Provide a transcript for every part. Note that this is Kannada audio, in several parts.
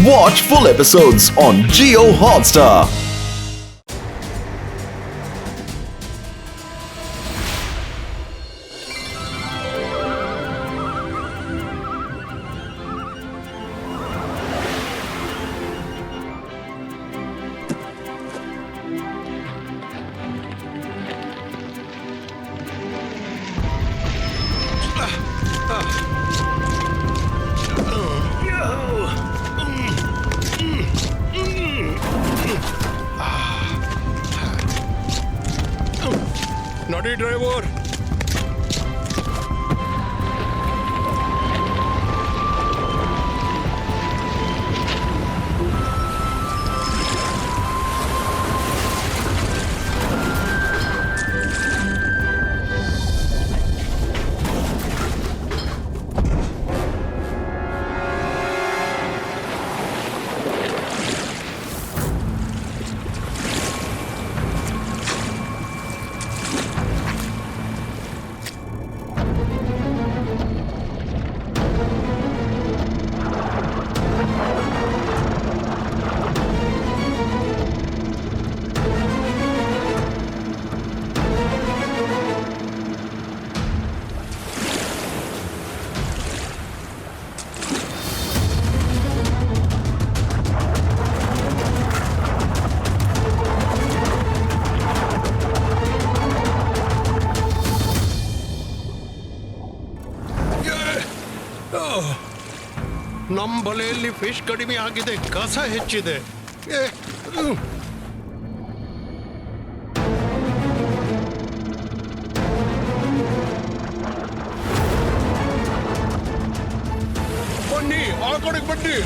Watch full episodes on Jio Hotstar. Naughty driver! ನಮ್ಮ ಬಲೆಯಲ್ಲಿ ಫಿಶ್ ಕಡಿಮೆ ಆಗಿದೆ, ಕಸ ಹೆಚ್ಚಿದೆ. ಬನ್ನಿ, ಆ ಕಡೆಗೆ ಬನ್ನಿ.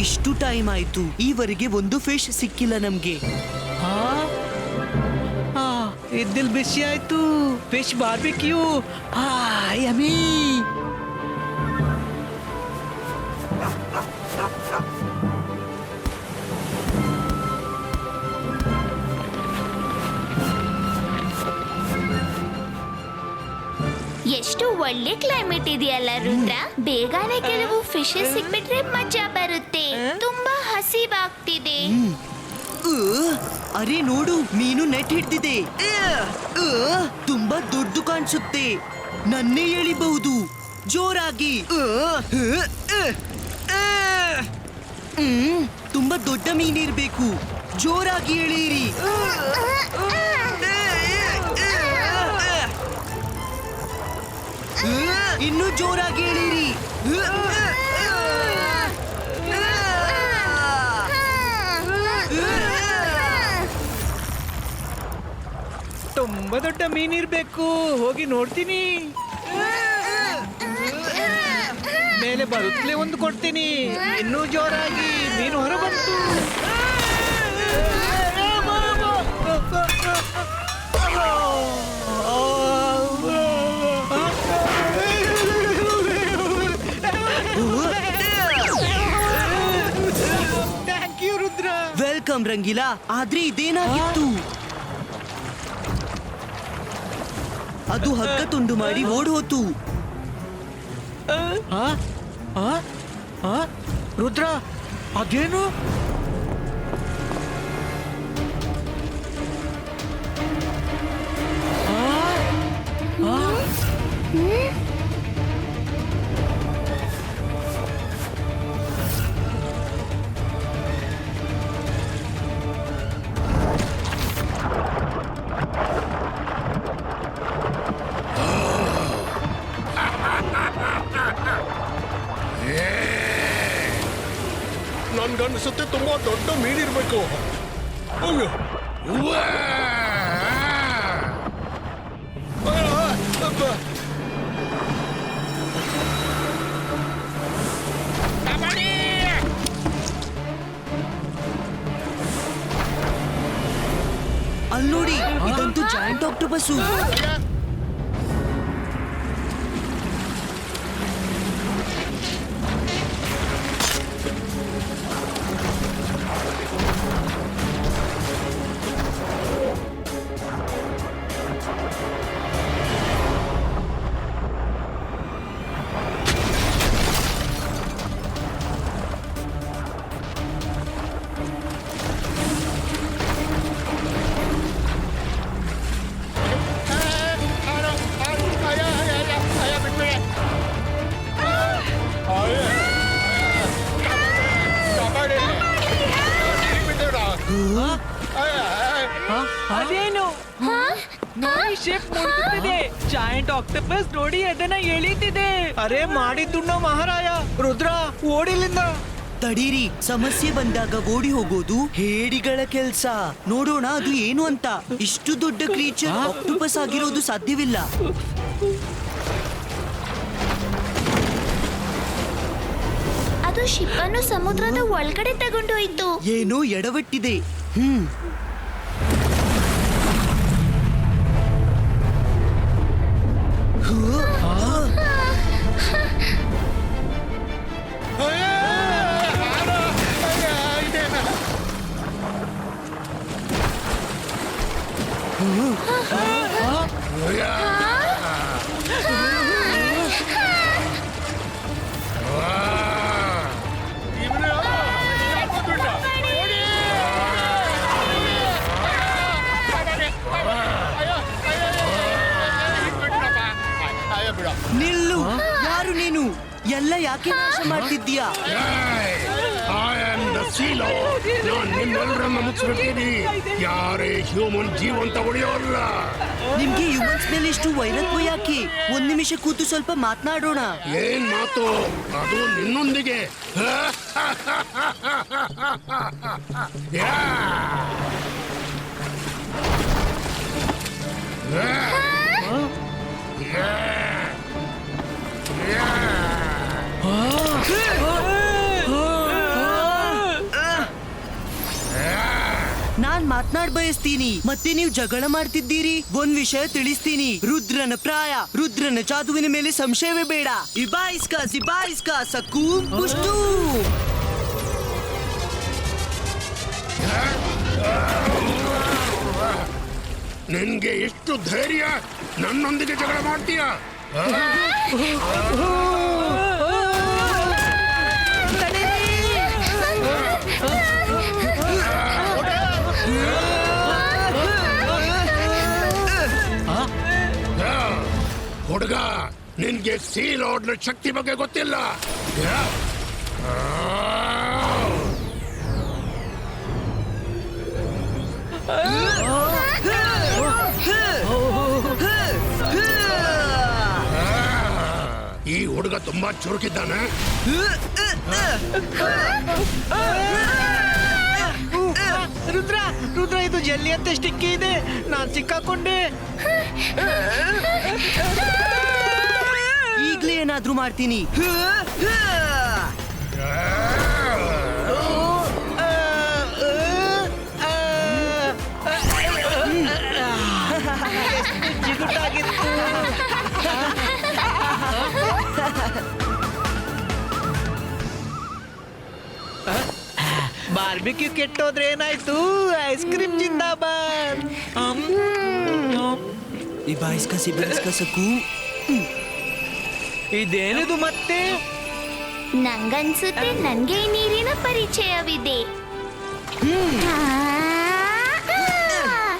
ಇಷ್ಟು ಟೈಮ್ ಆಯ್ತು, ಈವರೆಗೆ ಒಂದು ಫಿಶ್ ಸಿಕ್ಕಿಲ್ಲ ನಮ್ಗೆ. ಇದ್ದಿಲ್ ಬಿಸಿ ಆಯ್ತು. Fish barbecue yummy. ಎಷ್ಟು ಒಳ್ಳೆ ಕ್ಲೈಮೇಟ್ ಇದೆಯಲ್ಲ ರುದ್ರ. ಬೇಗನೆ ಕೆಲವು ಫಿಶಸ್ ಸಿಕ್ಬಿಟ್ರೆ ಮಜಾ ಬರುತ್ತೆ. ತುಂಬಾ ಹಸಿವಾಗ್ತಿದೆ. ಅರೆ ನೋಡು, ಮೀನು ನೆಟ್ ಹಿಡ್ದಿದೆ. ತುಂಬಾ ದೊಡ್ಡ ಕಾಣಿಸುತ್ತೆ. ನನ್ನೇ ಎಳಿಬಹುದು. ಜೋರಾಗಿ. ತುಂಬಾ ದೊಡ್ಡ ಮೀನಿರ್ಬೇಕು. ಜೋರಾಗಿ ಎಳೀರಿ. ಇನ್ನೂ ಜೋರಾಗಿ ಎಳೀರಿ. ತುಂಬಾ ದೊಡ್ಡ ಮೀನಿರ್ಬೇಕು. ಹೋಗಿ ನೋಡ್ತೀನಿ. ಮೇಲೆ ಬರುತ್ತಲೇ ಒಂದು ಕೊಡ್ತೀನಿ. ಇನ್ನೂ ಜೋರಾಗಿ. ಮೀನು ಹೊರ ಬಂತು. Thank you Rudra. Welcome Rangila. ಆದ್ರೆ ಇದೇನಾಗಿತ್ತು? ಅದು ಹಗ್ಗ ತುಂಡು ಮಾಡಿ ಓಡ್ ಹೋತು. ರುದ್ರ, ಅದೇನು? ನನ್ಗನ್ಸುತ್ತೆ ತುಂಬಾ ದೊಡ್ಡ ಮೀನಿರ್ಬೇಕು. ಅಯ್ಯೋ, ಅಲ್ಲಿ ನೋಡಿ, ಇದಂತೂ ಜಾಯಿಂಟ್ ಆಕ್ಟೋಪಸ್ಸು. ಅದೇನು ನೋಡಿ ಶಿಪ್ ಮುಳುಗುತ್ತಿದೆ. ಜಾಯಿಂಟ್ ಆಕ್ಟೋಪಸ್ ನೋಡಿ ಅದನ್ನ ಎಳೀತಿದೆ. ಅರೆ ಮಾಡಿದ್ದುಣ್ಣೋ ಮಹಾರಾಯ, ರುದ್ರ ಓಡಿಲಿಂದ. ತಡೀರಿ, ಸಮಸ್ಯೆ ಬಂದಾಗ ಓಡಿ ಹೋಗೋದು ಹೇಡಿಗಳ ಕೆಲ್ಸ. ನೋಡೋಣ ಅದು ಏನು ಅಂತ. ಇಷ್ಟು ದೊಡ್ಡ ಕ್ರೀಚರ್ ಆಕ್ಟೋಪಸ್ ಆಗಿರೋದು ಸಾಧ್ಯವಿಲ್ಲ. ಅದು ಶಿಪ್ ಅನ್ನು ಸಮುದ್ರದ ಒಳಗಡೆ ತಗೊಂಡೋಯ್ತು. ಏನೋ ಎಡವಟ್ಟಿದೆ. ನಿಲ್ಲು, ಯಾರು ನೀನು? ಎಲ್ಲ ಯಾಕೆ ನಾಶ ಮಾಡ್ತಿದ್ದೀಯಾ? ನಾನು ನಿಮ್ಮೆಲ್ಲರನ್ನ ಮುಚ್ಚಿಬಿಡ್ತೀನಿ. ಯಾರೇ ಹ್ಯೂಮನ್ ಜೀವಂತ ಉಳಿಯೋಲ್ಲ. ನಿಮ್ಗೆ ಹ್ಯೂಮನ್ಸ್ ಮೇಲೆ ಇಷ್ಟು ವೈರತ್ವ ಯಾಕೆ? ಒಂದ್ ನಿಮಿಷ ಕೂತು ಸ್ವಲ್ಪ ಮಾತನಾಡೋಣ. ಏನ್ ಮಾತು? ಅದು ನಿನ್ನೊಂದಿಗೆ. ನಾನ್ ಮಾತನಾಡ್ ಬಯಸ್ತೀನಿ, ಮತ್ತೆ ನೀವು ಜಗಳ ಮಾಡ್ತಿದ್ದೀರಿ. ಒಂದ್ ವಿಷಯ ತಿಳಿಸ್ತೀನಿ. ರುದ್ರನ ಪ್ರಾಯ, ರುದ್ರನ ಜಾದುವಿನ ಮೇಲೆ ಸಂಶಯವೇ ಬೇಡ. ಇಬಾಯಿಸ್ಕಾ ಸಿಬಾಯಿಸ್ಕಾ ಸಕೂಮ್ ಪುಷ್ಟು. ನಿನ್ಗೆ ಎಷ್ಟು ಧೈರ್ಯ ನನ್ನೊಂದಿಗೆ ಜಗಳ ಮಾಡ್ತೀಯಾ? ಹುಡುಗ, ನಿನ್ಗೆ ಸೀ ಲಾರ್ಡ್ನ ಶಕ್ತಿ ಬಗ್ಗೆ ಗೊತ್ತಿಲ್ಲ. ಈ ಹುಡುಗ ತುಂಬಾ ಚುರುಕಿದ್ದಾನೆ. ರುದ್ರ ರುದ್ರ, ಇದು ಜಲ್ಲಿ ಅಂತ ಸ್ಟಿಕ್ಕಿ ಇದೆ. ನಾನ್ ಸಿಕ್ಕಾಕೊಂಡೆ. ಈಗ್ಲೇ ಏನಾದ್ರೂ ಮಾಡ್ತೀನಿ. ಜಿಗುಟಾಗಿತ್ತು. ಬಾರ್ಬಿಕ್ಯೂ ಕೆಟ್ಟೋದ್ರೆ ಏನಾಯ್ತು? ಐಸ್ ಕ್ರೀಮ್ ಜಿಂದಾಬಾದ್. ಇಬಾಯಿಸ್ಕಾ ಸಿಬಾಯಿಸ್ಕಾ ಸಕೂಮ್. ಇದೇನಿದು ಮತ್ತೆ? ನಂಗನ್ಸುತ್ತೆ ನನ್ಗೆ ಈ ನೀರಿನ ಪರಿಚಯವಿದೆ.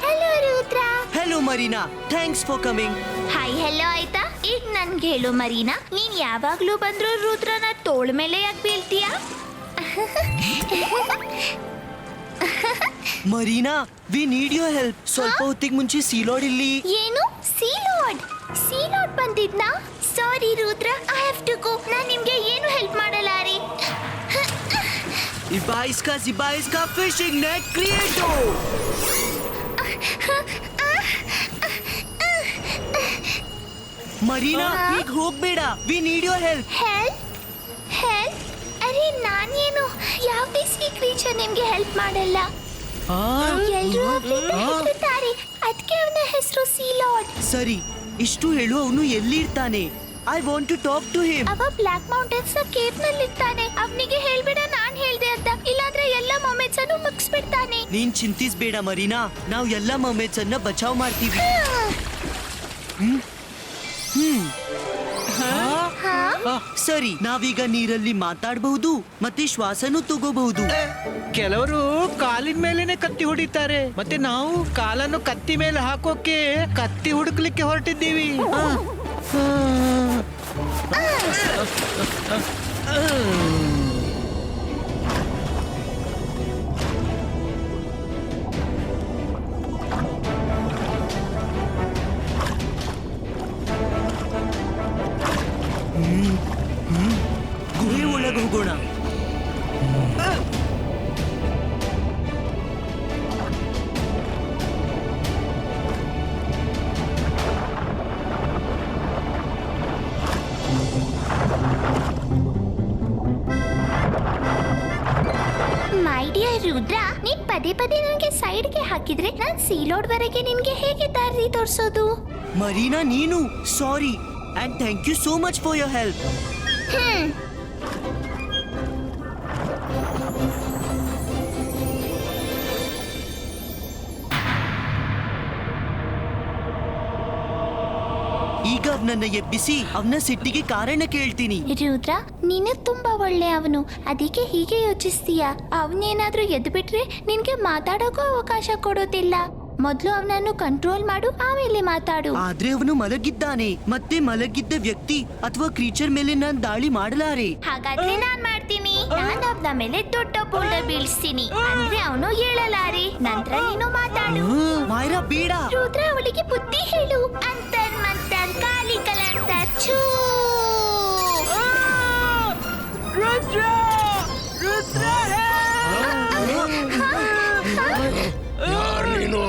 Hello Rudra. Hello Marina, thanks for coming. Hi hello ಆಯ್ತಾ? ಈಗ ನನ್ಗೆ ಹೇಳು ಮರೀನಾ, ನೀನ್ ಯಾವಾಗ್ಲೂ ಬಂದ್ರು ರುದ್ರನ ತೋಳ ಮೇಲೆ ಯಾಕೆ ಬೀಳ್ತೀಯಾ? Marina, we need your help. ಸ್ವಲ್ಪ ಹೊತ್ತಿಗೆ ಮುಂಚೆ ಸೀಲಾಡ್ ಇಲ್ಲಿ. ಏನು? ಸೀಲಾಡ್? ಸೀಲಾಡ್ ಬಂದಿದ್ನಾ? Sorry Rudra, I have to go. ನಾನ್ ನಿಮ್ಗೆ ಏನು ಹೆಲ್ಪ್ ಮಾಡಲಾರಿ. ಇಬಾಯಿಸ್ಕಾ ಸಿಬಾಯಿಸ್ಕಾ ಫಿಶಿಂಗ್ ನೆಟ್ ಕ್ರಿಯೇಟೋ. ಮರೀನಾ, ಈಗ ಹೋಗ್ಬೇಡ. We need your help. Help? Help? ಅರೆ ನಾನೇನು ಯಾವುದೇ ಸೀ ಕ್ರೀಚರ್ ನಿಮ್ಗೆ ಹೆಲ್ಪ್ ಮಾಡಲ್ಲ. ಎಲ್ರೂ ಅವ್ನಿಂದ ಹೆದರುತ್ತಾರೆ, ಅದಕ್ಕೆ ಅವನ ಹೆಸರು ಸೀಲಾರ್ಡ್. ಸರಿ, ಇಷ್ಟು ಹೇಳು. ಅವನು ಎಲ್ಲಿರ್ತಾನೆ? I want to talk to him. ಅವ ಬ್ಲಾಕ್ ಮೌಂಟೇನ್ಸ್ ನ ಕೇವ್ ನಲ್ಲಿ ಇರ್ತಾನೆ. ಅವನಿಗೆ ಹೇಳ್ಬೇಡ ನಾನ್ ಹೇಳ್ದೆ ಅಂತ, ಇಲ್ಲಾಂದ್ರೆ ಎಲ್ಲ ಮೊಮೆಂಟ್ಸ್ ಅನ್ನು ಮುಗಿಸ್ಬಿಡ್ತಾನೆ. ನೀನ್ ಚಿಂತಿಸ್ಬೇಡ ಮರೀನಾ, ನಾವು ಎಲ್ಲ ಮೊಮೆಂಟ್ಸ್ ಅನ್ನ ಬಚಾವ್ ಮಾಡ್ತೀವಿ. ಸರಿ, ನಾವೀಗ ನೀರಲ್ಲಿ ಮಾತಾಡಬಹುದು ಮತ್ತೆ ಶ್ವಾಸನೂ ತಗೋಬಹುದು. ಕೆಲವರು ಕಾಲಿನ ಮೇಲೆನೆ ಕತ್ತಿ ಹೊಡಿತಾರೆ, ಮತ್ತೆ ನಾವು ಕಾಲನ್ನು ಕತ್ತಿ ಮೇಲೆ ಹಾಕೋಕೆ ಕತ್ತಿ ಹುಡುಕ್ಲಿಕ್ಕೆ ಹೊರಟಿದ್ದೀವಿ. ಹಾಕಿದ್ರೆ ನಾನ್ ಸೀಲೋಡ್ ವರೆಗೆ ನಿಮ್ಗೆ ಹೇಗೆ ದಾರಿ ತೋರಿಸೋದು? ಮರೀನಾ, ನೀನು sorry and thank you so much for your help. ಈಗ ಅವನನ್ನ ಎಬ್ಬಿಸಿ ಅವನ ಸಿಟ್ಟಿಗೆ ಕಾರಣ ಕೇಳ್ತೀನಿ. ರುದ್ರ, ನೀನು ತುಂಬಾ ಒಳ್ಳೆ ಅವನು, ಅದಕ್ಕೆ ಹೀಗೆ ಯೋಚಿಸ್ತೀಯ. ಅವನೇನಾದ್ರೂ ಎದ್ದು ಬಿಟ್ರೆ ನಿನ್ಗೆ ಮಾತಾಡೋಕ್ಕೂ ಅವಕಾಶ ಕೊಡೋದಿಲ್ಲ. ಮೊದ್ಲು ಅವನನ್ನು ಕಂಟ್ರೋಲ್ ಮಾಡು, ಆಮೇಲೆ ಮಾತಾಡು. ಆದ್ರೆ ಅವನು ಮಲಗಿದ್ದಾನೆ, ಮತ್ತೆ ಮಲಗಿದ್ದ ವ್ಯಕ್ತಿ ಅಥವಾ ಕ್ರೀಚರ್ ಮೇಲೆ ನಾನ್ ದಾಳಿ ಮಾಡಲಾರೆ. ಹಾಗಾದ್ರೆ ನಾನ್ ಮಾಡ್ತೀನಿ. ನಾನು ಅವನ ಮೇಲೆ ದೊಡ್ಡ ಬೋಲ್ಡರ್ ಬೀಳಿಸ್ತೀನಿ, ಅಂದ್ರೆ ಅವನು ಹೇಳಲಾರೆ. ನಂತರ ನೀನು ಮಾತಾಡು. ಮಾಯರಾ, ಬೇಡ. ರುದ್ರ, ಅವಳಿಗೆ ಬುದ್ಧಿ ಹೇಳು. ಅಂತರ್ ಮಂತರ್ ಕಾಲಿ ಕಲಂತರ್ ಛೂ. ಯಾರು ನೀನು?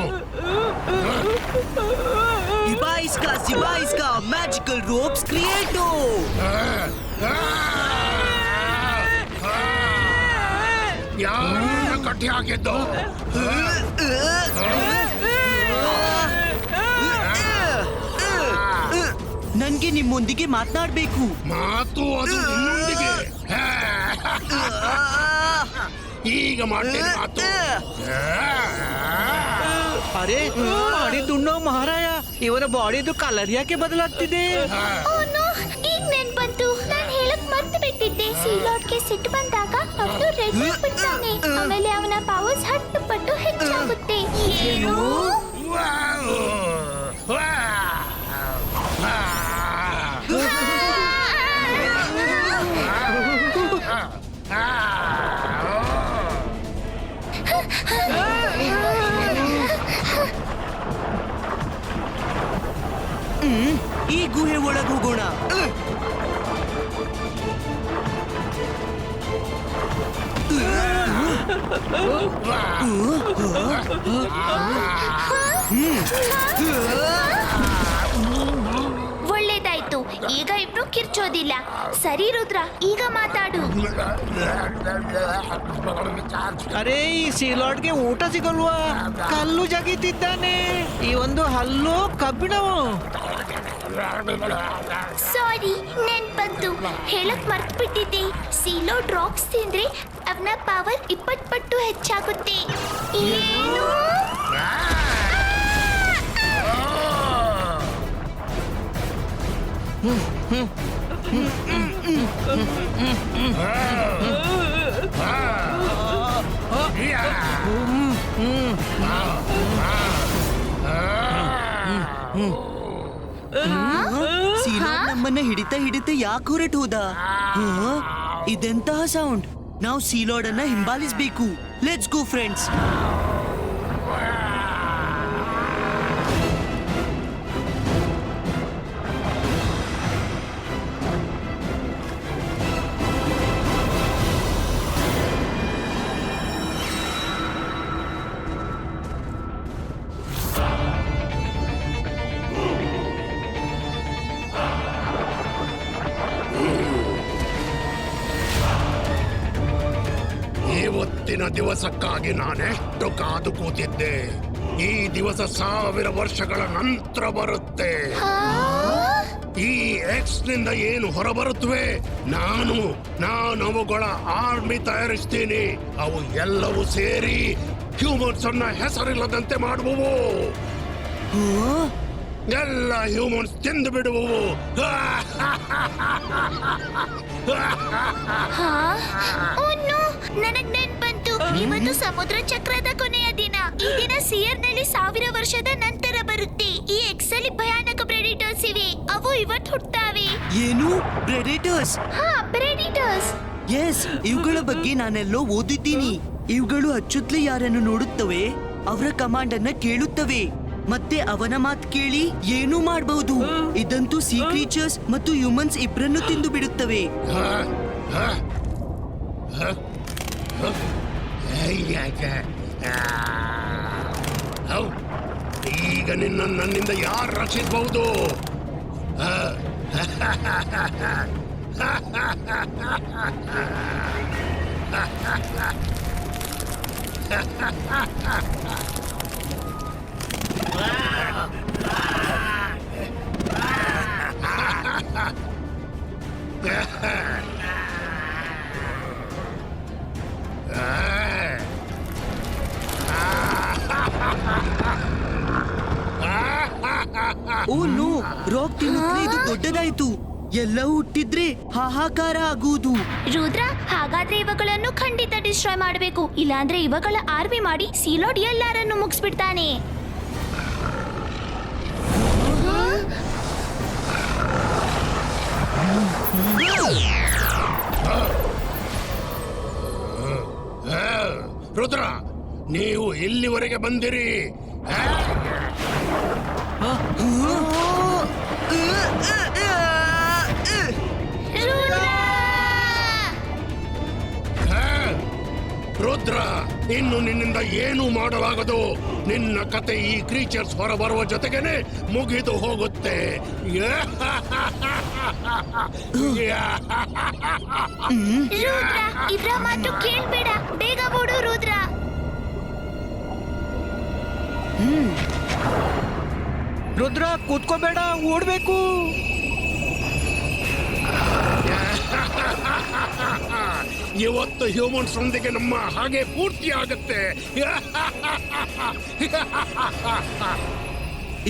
ಸಿಬಾ ಇಸ್ಕಾ ಮ್ಯಾಜಿಕಲ್ ರೋಪ್ಸ್ ಕ್ರಿಯೇಟೋ. ಯಾರನ್ನ ಕಟ್ಟಿ ಹಾಕಿದ್ದು? ನನ್ಗೆ ನಿಮ್ಮೊಂದಿಗೆ ಮಾತನಾಡ್ಬೇಕು. ಮಾತು ಅದು ನಿನ್ನೊಂದಿಗೆ. ಈಗ ಮಾಡ್ತೀನಿ ಮಾತು. ಅರೆ ಮಾಡಿದ್ದುಣ್ಣೋ ಮಹಾರಾಯ, ಇವರ ಬಾಡಿದು ಕಲರ್ ಯಾಕೆ ಬದಲಾಗ್ತಿದೆ? ಈಗ ನೆನ್ಪಂತು, ನಾನು ಹೇಳಕ್ ಮರ್ತು ಬಿಟ್ಟಿದ್ದೆ. ಸೀಲಾಟ್ಗೆ ಸಿಟ್ಟು ಬಂದಾಗ ಅವನು ರೆಡ್ ಆಗ್ಬಿಡ್ತಾನೆ, ಆಮೇಲೆ ಅವನ ಪವರ್ಸ್ 10 ಪಟ್ಟು ಹೆಚ್ಚಾಗುತ್ತೆ. ಏನು? ಈ ಗುಹೆ ಒಳಗೆ ಹೋಗೋಣ. ಒಳ್ಳೇದಾಯ್ತು, ಈಗ ಇಬ್ರು ಕಿರ್ಚೋದಿಲ್ಲ. ಸರಿ ರುದ್ರ, ಈಗ ಮಾತಾಡು. ಅರೆ, ಈ ಸೀಲಾಡ್ಗೆ ಊಟ ಸಿಗಲ್ವಾ? ಕಲ್ಲು ಜಗಿತಿದ್ದಾನೆ. ಈ ಒಂದು ಹಲ್ಲು ಕಬ್ಬಿಣವು. ಸಾರಿ, ನೆನ್ಪಂತು, ಹೇಳಕ್ ಮರ್ತು ಬಿಟ್ಟಿದ್ದೆ. ಸೀಲೋಡ್ ರಾಕ್ಸ್ ತಿಂದ್ರೆ ಅವನ ಪವರ್ 20 ಪಟ್ಟು ಹೆಚ್ಚಾಗುತ್ತೆ. ಏನು? ಸೀಲಾಡ್ ನಮ್ಮನ್ನ ಹಿಡಿತಾ ಯಾಕೆ ಹೊರಟು ಹೋದ? ಇದೆಂತಹ ಸೌಂಡ್? ನಾವು ಸೀಲಾಡ್ ಅನ್ನ ಹಿಂಬಾಲಿಸಬೇಕು. Let's go friends. ಇವತ್ತಿನ ದಿವಸಕ್ಕಾಗಿ ನಾನೆಷ್ಟು ಕಾದು ಕೂತಿದ್ದೆ. ಈ ದಿವಸ 1000 ವರ್ಷಗಳ ನಂತರ ಬರುತ್ತೆ. ಈ ಎಕ್ಸ್ ನಿಂದ ಏನು ಹೊರಬರುತ್ತವೆ, ನಾನು ಅವುಗಳ ಆರ್ಮಿ ತಯಾರಿಸ್ತೀನಿ. ಅವು ಎಲ್ಲವೂ ಸೇರಿ ಹ್ಯೂಮನ್ಸ್ ಅನ್ನ ಹೆಸರಿಲ್ಲದಂತೆ ಮಾಡುವವು. ಎಲ್ಲ ಹ್ಯೂಮನ್ಸ್ ತಿಂದು ಬಿಡುವವು. ನನಗ್ ನೆನ್ಪಂತು, ಇವತ್ತು ಸಮುದ್ರ ಚಕ್ರದ ಕೊನೆಯ ದಿನ. ಈ ದಿನ ಸಿಯರ್ನಲ್ಲಿ 1000 ವರ್ಷದ ನಂತರ ಬರುತ್ತೆ. ಈ ಎಕ್ಸ್ ಅಲ್ಲಿ ಭಯಾನಕ ಪ್ರೆಡಿಟರ್ಸ್ ಇವೆ, ಅವು ಇವತ್ತು ಹುಟ್ಟಾವೆ. ಏನು ಪ್ರೆಡೇಟರ್ಸ್? ಪ್ರೆಡಿಟರ್ಸ್. ಎಸ್, ಇವುಗಳ ಬಗ್ಗೆ ನಾನೆಲ್ಲೋ ಓದಿದ್ದೀನಿ. ಇವುಗಳು ಅಚ್ಚುತ್ತಲೇ ಯಾರನ್ನು ನೋಡುತ್ತವೆ, ಅವರ ಕಮಾಂಡ್ ಅನ್ನ ಕೇಳುತ್ತವೆ, ಮತ್ತೆ ಅವನ ಮಾತು ಕೇಳಿ ಏನೂ ಮಾಡಬಹುದು. ಇದಂತೂ ಸೀ ಕ್ರೀಚರ್ಸ್ ಮತ್ತು ಹ್ಯೂಮನ್ಸ್ ಇಬ್ಬರನ್ನು ತಿಂದು ಬಿಡುತ್ತವೆ. ಈಗ ನನ್ನಿಂದ ಯಾರು ರಕ್ಷಿಸಬಹುದು? ಓ ನೋ, ರಾಕ್ ತಿನ್ನುತ್ತಲೇ ಇದು ದೊಡ್ಡದಾಯ್ತು. ಎಲ್ಲ ಹುಟ್ಟಿದ್ರೆ ಹಾಹಾಕಾರ ಆಗುವುದು. ರುದ್ರ, ಹಾಗಾದ್ರೆ ಇವುಗಳನ್ನು ಖಂಡಿತ ಡಿಸ್ಟ್ರಾಯ್ ಮಾಡಬೇಕು, ಇಲ್ಲಾಂದ್ರೆ ಇವುಗಳ ಆರ್ಮಿ ಮಾಡಿ ಸೀಲೋಡ್ ಎಲ್ಲರನ್ನು ಮುಗಿಸ್ಬಿಡ್ತಾನೆ. ರುದ್ರ, ನೀವು ಇಲ್ಲಿವರೆಗೆ ಬಂದಿರಿ. ರುದ್ರ, ಇನ್ನು ನಿನ್ನಿಂದ ಏನೂ ಮಾಡಲಾಗದು. ನಿನ್ನ ಕತೆ ಈ ಕ್ರೀಚರ್ಸ್ ಹೊರಬರುವ ಜೊತೆಗೇನೆ ಮುಗಿದು ಹೋಗುತ್ತೆ. ರುದ್ರ, ಇದ್ರ ಮಾತು ಕೇಳ್ಬೇಡ, ಬೇಗ ಓಡು ರುದ್ರ. ರುದ್ರ, ಕೂತ್ಕೋಬೇಡ, ಓಡ್ಬೇಕು. ಇವತ್ತು ಹ್ಯೂಮನ್ಸ್ ಒಂದಿಗೆ ನಮ್ಮ ಹಾಗೆ ಪೂರ್ತಿ ಆಗುತ್ತೆ.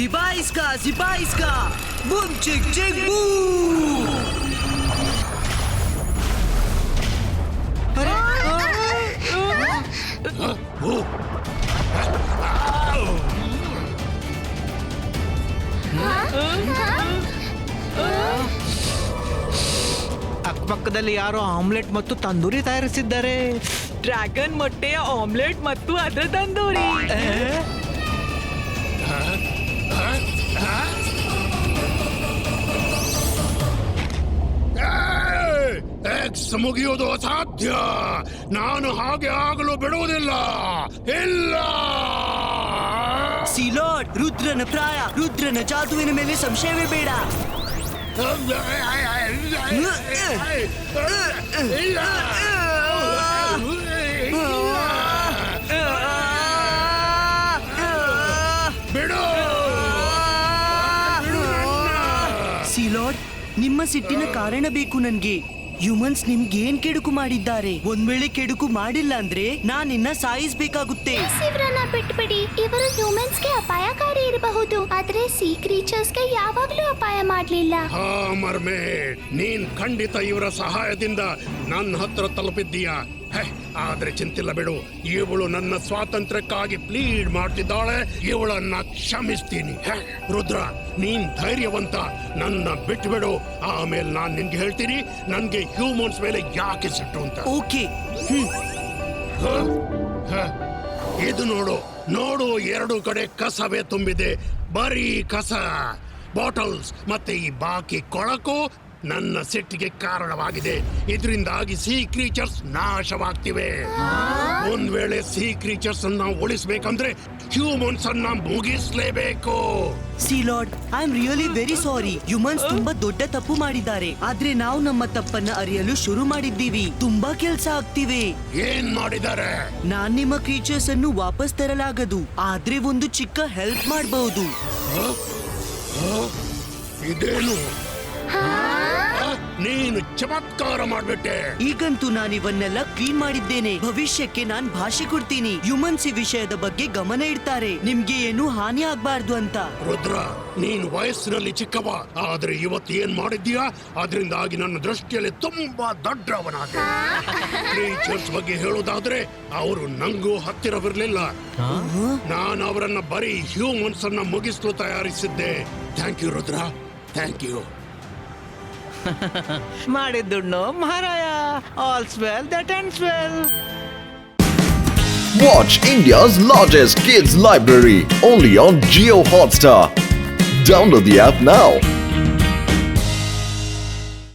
ಇಬಾಯಿಸ್ಕಾ ಸಿಬಾಯಿಸ್ಕಾ, ಬೂಮ್ ಚಿಕ್ ಚಿಕ್ ಬೂಮ್. ಅಕ್ಕಪಕ್ಕದಲ್ಲಿ ಯಾರೋ ಆಮ್ಲೆಟ್ ಮತ್ತು ತಂದೂರಿ ತಯಾರಿಸಿದ್ದಾರೆ. ಡ್ರ್ಯಾಗನ್ ಮೊಟ್ಟೆಯ ಆಮ್ಲೆಟ್ ಮತ್ತು ಅದರ ತಂದೂರಿ. ಎಕ್ಸ್ ಮುಗಿಯೋದು ಅಸಾಧ್ಯ. ನಾನು ಹಾಗೆ ಆಗಲು ಬಿಡುವುದಿಲ್ಲ. ಇಲ್ಲ. ಸಿಲೋಡ್, ರುದ್ರನ ಪ್ರಾಯ, ರುದ್ರನ ಜಾದುವಿನ ಮೇಲೆ ಸಂಶಯವೇ ಬೇಡ. ಬಿಡು. ಸಿಲೋಡ್, ನಿಮ್ಮ ಸಿಟ್ಟಿನ ಕಾರಣ ಬೇಕು ನನ್ಗೆ. ಹ್ಯೂಮನ್ಸ್ ನಿಮ್ಗೇನ್ ಕೆಡುಕು ಮಾಡಿದ್ದಾರೆ? ಒಂದ್ ವೇಳೆ ಕೆಡುಕು ಮಾಡಿಲ್ಲ ಅಂದ್ರೆ ನಾನ್ ನಿನ್ನ ಸಾಯಿಸ್ಬೇಕಾಗುತ್ತೆ. ಇವ್ರನ್ನ ಬಿಟ್ಬಿಡಿ. ಇವರು ಹ್ಯೂಮನ್ಸ್ಗೆ ಅಪಾಯಕಾರಿ ಇರಬಹುದು, ಆದ್ರೆ ಸಿ ಕ್ರೀಚರ್ಸ್ಗೆ ಯಾವಾಗ್ಲೂ ಅಪಾಯ ಮಾಡ್ಲಿಲ್ಲ. ಹಾ ಮರ್ಮೇಡ್, ನೀನ್ ಖಂಡಿತ ಇವರ ಸಹಾಯದಿಂದ ನನ್ನ ಹತ್ರ ತಲುಪಿದ್ದೀಯ. ಆದ್ರೆ ಚಿಂತಿಲ್ಲ ಬಿಡು, ಇವಳು ನನ್ನ ಸ್ವಾತಂತ್ರ್ಯಕ್ಕಾಗಿ ಪ್ಲೀಡ್ ಮಾಡ್ತಿದ್ದಾಳೆ. ಇವಳನ್ನ ಕ್ಷಮಿಸ್ತೀನಿ. ರುದ್ರ, ನೀನ್ ಧೈರ್ಯವಂತ. ನನ್ನ ಬಿಟ್ಟು ಬಿಡು, ಆಮೇಲೆ ನಾನ್ ನಿನ್ಗೆ ಹೇಳ್ತೀನಿ ನನ್ಗೆ ಹ್ಯೂಮನ್ಸ್ ಮೇಲೆ ಯಾಕೆ ಸಿಟ್ಟು ಅಂತ. ಓಕೆ. ಇದು ನೋಡು ನೋಡು, ಎರಡು ಕಡೆ ಕಸವೇ ತುಂಬಿದೆ. ಬರೀ ಕಸ, ಬಾಟಲ್ಸ್ ಮತ್ತೆ ಈ ಬಾಕಿ ಕೊಳಕು ನನ್ನ ಸಿಟ್ಟಿಗೆ ಕಾರಣವಾಗಿದೆ. ಇದರಿಂದಾಗಿ ಸಿ ಕ್ರೀಚರ್ಸ್ ನಾಶವಾಗ್ತಿವೆ. ಒಂದ್ ವೇಳೆ ಸಿ ಕ್ರೀಚರ್ಸ್ ಅನ್ನ ಉಳಿಸ್ಬೇಕಂದ್ರೆ ಹ್ಯೂಮನ್ಸ್ ಅನ್ನ ಮುಗಿಸ್ಲೇಬೇಕು. Silard, I am really very sorry. Humans ತುಂಬಾ ದೊಡ್ಡ ತಪ್ಪು ಮಾಡಿದ್ದಾರೆ, ಆದ್ರೆ ನಾವು ನಮ್ಮ ತಪ್ಪನ್ನ ಅರಿಯಲು ಶುರು ಮಾಡಿದ್ದೀವಿ. ತುಂಬಾ ಕೆಲ್ಸ ಆಗ್ತಿವೆ. ಏನ್ ಮಾಡಿದ್ದಾರೆ? ನಾನ್ ನಿಮ್ಮ ಕ್ರೀಚರ್ಸ್ ಅನ್ನು ವಾಪಸ್ ತರಲಾಗದು, ಆದ್ರೆ ಒಂದು ಚಿಕ್ಕ ಹೆಲ್ಪ್ ಮಾಡಬಹುದು. ಇದೇನು? ನೀನು ಚಮತ್ಕಾರ ಮಾಡ್ಬಿಟ್ಟೆ. ಈಗಂತೂ ನಾನು ಇವನ್ನೆಲ್ಲ ಕ್ಲೀನ್ ಮಾಡಿದ್ದೇನೆ. ಭವಿಷ್ಯಕ್ಕೆ ನಾನ್ ಭಾಷೆ ಕೊಡ್ತೀನಿ. ಹ್ಯೂಮನ್ಸ್ ಈ ವಿಷಯದ ಬಗ್ಗೆ ಗಮನ ಇಡ್ತಾರೆ, ನಿಮ್ಗೆ ಏನು ಹಾನಿ ಆಗ್ಬಾರ್ದು ಅಂತ. ರುದ್ರ, ನೀನು ವಯಸ್ಸಿನಲ್ಲಿ ಚಿಕ್ಕವ, ಆದ್ರೆ ಇವತ್ತು ಏನ್ ಮಾಡಿದ್ದೀಯಾ ಅದರಿಂದಾಗಿ ನನ್ನ ದೃಷ್ಟಿಯಲ್ಲಿ ತುಂಬಾ ದೊಡ್ಡವನಾದೆ. ಕ್ರೀಚರ್ಸ್ ಬಗ್ಗೆ ಹೇಳೋದಾದ್ರೆ ಅವರು ನಂಗೂ ಹತ್ತಿರವಿರ್ಲಿಲ್ಲ. ನಾನು ಅವರನ್ನ ಬರೀ ಹ್ಯೂಮನ್ಸ್ ಅನ್ನ ಮುಗಿಸಲು ತಯಾರಿಸಿದ್ದೆ. Thank you Rudra, thank you. ಮಾಡಿದ್ದುಣ್ಣು ಮಹಾರಾಯ. All's well that ends well. Watch India's largest kids library only on Jio Hotstar. Download the app now.